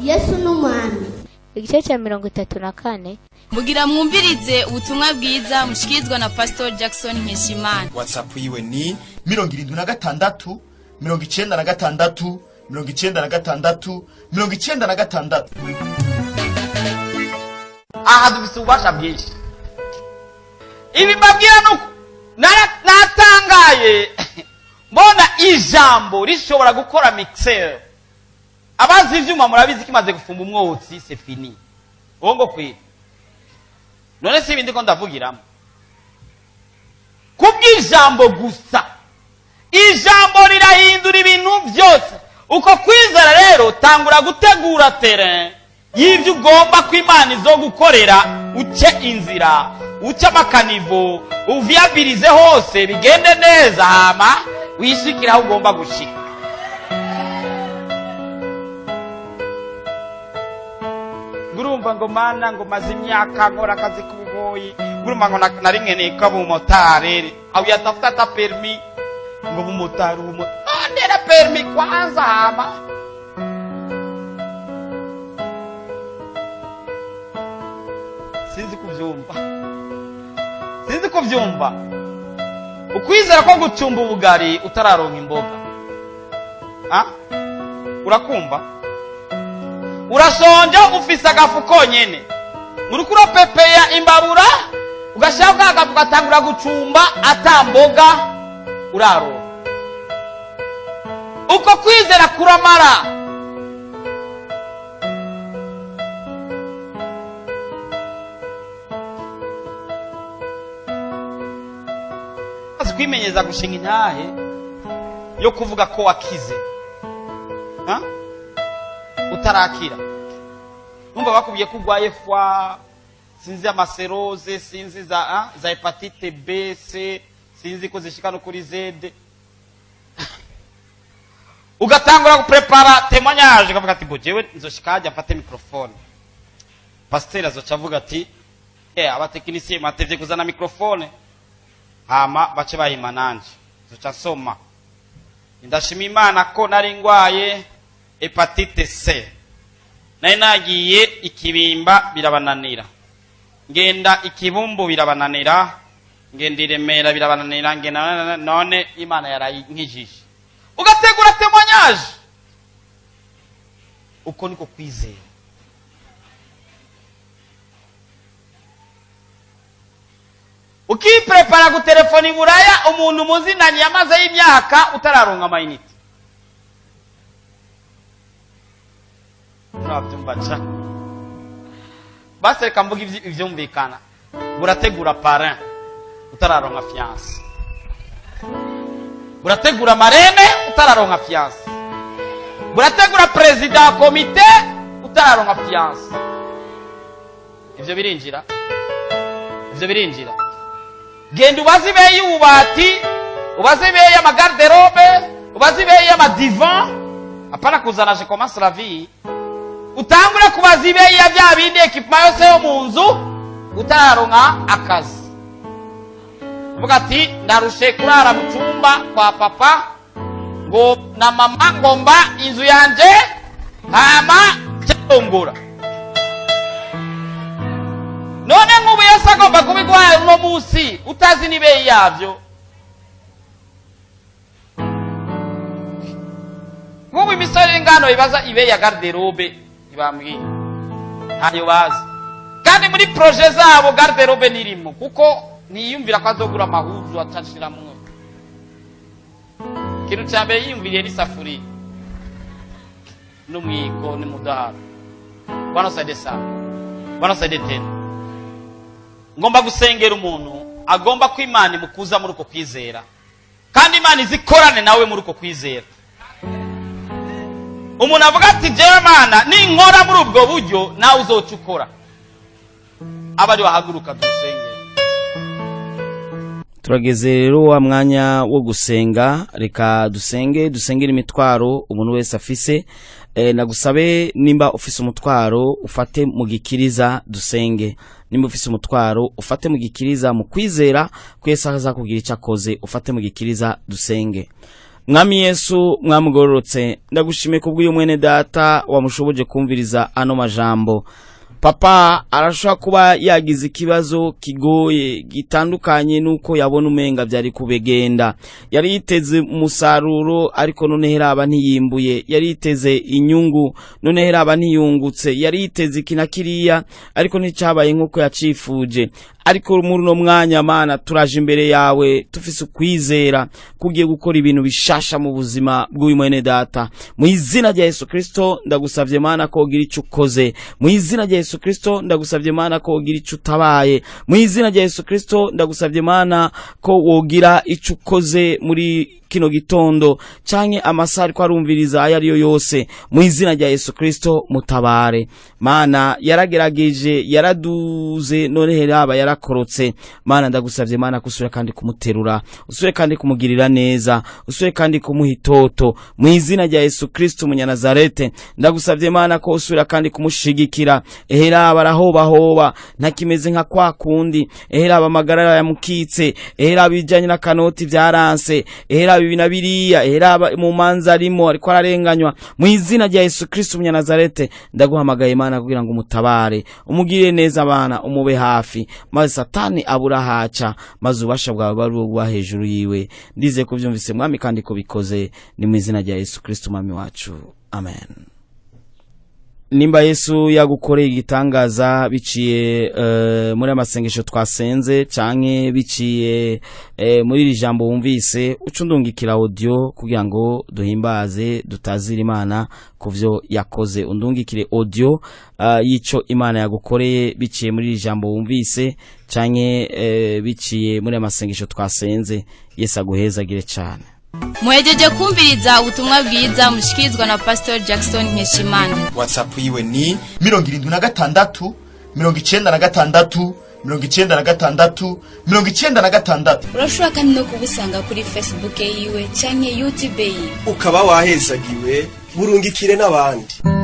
Yesu n'umwami. Igice cya 34 mugira mwumvirize ubutumwa bwiza mushikirizwa na Pastor Jackson Nkeshimana. WhatsApp yiwe ni 76 96 96 96. Aha dufite ububasha bwinshi. Ibi mbabwira nuko natangaye mbona ijambo rishobora gukora mixer. Abazi ivyuma murabizi kimaze gufumba umwotsi c'est fini. Wongo kwi. None si ibindi ko ndavugiramo. Kubw'ijambo gusa. Ijambo rirahindura ibintu byose. Uko kwizera rero tangura gutegura terrain y'ivyo ugomba kw'Imana izo gukorera, uce inzira, uce amakanivo, uvyabirize hose bigende neza hama wishikira aho ugomba gushika. Gurumva ngo mana ngo maze imyaka nkora akazi k'ububoyi, gurumva ngo nari nkeneye ko abumotari au yatafuta ta permis ngo bumotari ndera permis kwanza hama sinzi kuvyumva ukwizera ko gucumba ubugari utararonka imboga urakumva urashonje ufise agafu konyene urukuro pepeya imbabura ugashaka agafu gatangura gucumba atamboga uraro uko kwizera kuramara. Kwimenyeza gushinga intahe yo kuvuga ko wakize utarakira. Numva bakubiye kugwaye fwa, sinzi amaserose, sinzi za hepatite B, C, sinzi ko zishika no kuri Z. Ugatangura guprepara témoignage ukavuga ati bojewe nzoshikaje afate microphone. Pasteur azoca avuga ati abatekinisiye matevye kuzana microphone. Hama bace bahima nanje zoca soma ndashima Imana ko nari ngwaye hepatite C nari nagiye ikibimba birabananira, ngenda ikibumbu birabananira, ngenda iremera birabananira, ngenda none Imana yarayinkijije. Ugategura témoignage. Uko niko kwizera. Ukiprepara gutelefoni buraya umuntu muzinanye yamaze y'imyaka utararonka amayinite. Nabyumbacha. Base kambuga ivyumvikana. Burategura parrain utararonka fiance. Burategura marene utararonka fiance. Burategura president wa komite utararonka fiance. Ivyo birinjira. Genda ubaze ibeye y'ububati, ubaze ibeye y'amagarderobe, ubaze ibeye y'amadivan, apana kuzana je commence la vie. Utangure kubaza ibeye ya bya bindi equipment yose yo mu nzu utararonka akazi. Uvuga ati ndarushe kurara mu cyumba kwa papa ngo na mama ngomba inzu yanje hama cyongora. None nk'ubu Yesu agomba kubigwaye uno munsi utazi nibe yavyo. Nk'ubu imisore ngano ibaza ibe ya garderobe ibambwiye ntayo bazi, kandi muri projet zabo garderobe nirimo kuko niyumvira ko azogura amahuzu atashira mu kintu cyambere yiyumviriye ni safuri n'umwiko ni mudahara bano sadesa bano sadetene. Ngomba gusengera umuntu agomba ko Imana imukuza muri uko kwizera, kandi Imana izikorane nawe muri uko kwizera. Umuntu avuga ati jewe Mana ninkora muri ubwo buryo nawe uzocukora. Abari bahaguruka dusengera. turageze rero wa mwanya wo gusenga. Reka dusengera imitwaro umuntu wese afise. Nagusabe nimba ufise umutwaro ufate mu gikiriza dusenge. Nimba ufise umutwaro ufate mu gikiriza mu kwizera ko Yesu azakugira icyakoze, ufate mu gikiriza dusenge. Mwami Yesu mwamugororotse, ndagushimiye kubw'uyu mwene data wamushoboje kumviriza ano majambo. Papa arashobora kuba yagize ikibazo kigoye gitandukanye nuko yabona umenga byari kubegenda. Yari yiteze umusaruro ariko none heraba ntiyimbuye. Yari yiteze inyungu none heraba ntiyungutse. Yari yiteze ikinakiriya ariko nticabaye nkuko yacifuje. Ariko muri no mwanya Mana turaje imbere yawe tufise ukwizera kugiye gukora ibintu bishasha mu buzima bw'uyu mwene data. Mu izina rya Yesu Kristo ndagusavye Mana ko ugira icyo ukoze. Mu izina rya Yesu Kristo ndagusavye Mana ko ugira icyo utabaye. Mu izina rya Yesu Kristo ndagusavye Mana ko wogira icyo ukoze muri kino gitondo canke amasari ko arumviriza ayariyo yose. Mu izina rya Yesu Kristo mutabare. Mana yaragerageje yaraduze none heraba yarakorotse. Mana ndagusavye Mana kusura kandi kumuterura, usure kandi kumugirira neza, usure kandi kumuhitoto. Mu izina rya Yesu Kristo umunyanazarete ndagusavye Mana ko usura kandi kumushigikira. Heraba arahoba ntakimeze nka kwa kundi. Heraba amagara yamukitse, heraba bijanye na kanoti vyaranse, heraba ibina biriya, heraba mu manza arimo ariko ararenganywa. Mu izina rya Yesu Kristo umunyanazarete ndaguhamagaye Mana kugira ngo umutabare, umugirire neza Mana, umube hafi maze Satani abura haca, maze ubasha bwawe bwa hejuru yiwe. Ndize kuvyumvise Mwami kandi ko bikoze, ni mu izina rya Yesu Kristo Mwami wacu, amen. Nimba Yesu yagukoreye igitangaza biciye muri amasengesho twasenze canke biciye muri iri jambo wumvise, ucundungikira audio kugira ngo duhimbaze dutazira Imana kuvyo yakoze. Undungikire audio yico Imana yagukoreye biciye muri iri jambo wumvise canke biciye muri amasengesho twasenze. Yesu aguhezagire cyane. Muhejeje kumviriza ubutumwa bwiza mushikirizwa na Pastor Jackson Nkeshimana. WhatsApp yiwe ni 76 96 96 96. Urashobora kandi no kubusanga kuri Facebook yiwe canke YouTube yiwe. Ukaba wahezagiwe burungikire n'abandi.